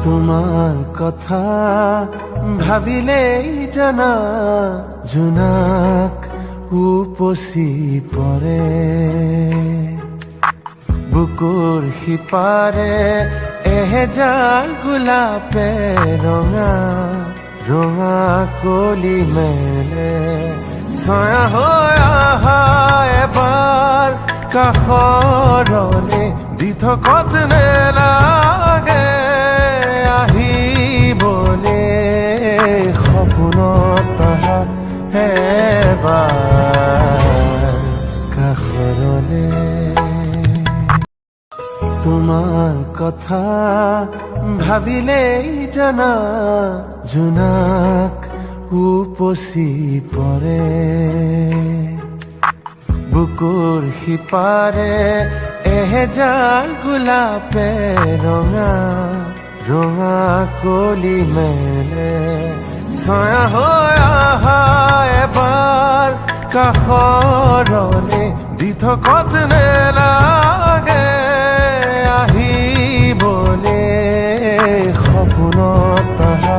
তোমার কথা ভাবিলেই জানা জোনাক উপচি পৰে বুকুৰ সিপাৰে এহেজাৰ গোলাপে ৰঙা ৰঙা কলি মেলে ছায়া হৈ আহা এবাৰ কাষৰলে দি থকত নেলাগে আহিবলে সপোনত আহা এবাৰ কাষৰলে তোমার কথা ভাবিলেই জানা জোনাক উপচি পৰে বুকুৰ সিপাৰে এহেজাৰ গোলাপে ৰঙা ৰঙা কলি মেলে ছায়া হৈ আহা এবাৰ কাষৰলে দি থকত নেলাগে আহিবলে সপোনত আহা